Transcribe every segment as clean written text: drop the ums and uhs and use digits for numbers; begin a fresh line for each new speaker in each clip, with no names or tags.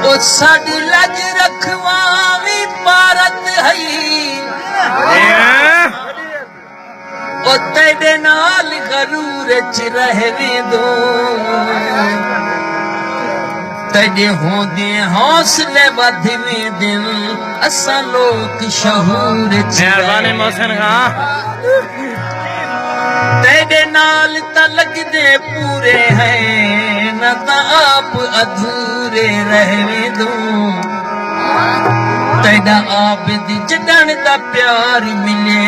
ओ साडी लज रखवावी भारत है ओ तेरे नाल गरूर च रहवे दो तेरे होंदे हौसले वधवे दिन असा लोग शहूर च
मेहरबानी मोहसिन खां
तेरे नाल त लगदे पूरे हैं न त आप अधूरे रहवे दो तेरा आबिद जडन दा प्यार मिले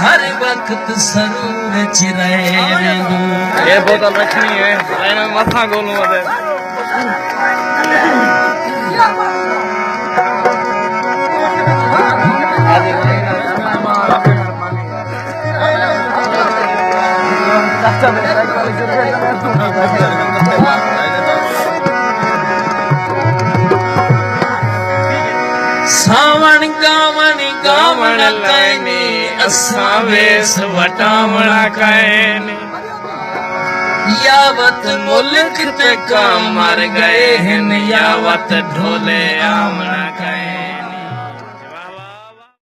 हर वक्त सरूर च रहवे दो
ये बोतल रखनी है लाइन में मथा गोलू मते
सावण गावण गावण कैने असा वेस वटावणा कैने यावत मुल्क ते का मर गए हैं यावत ढोले आमण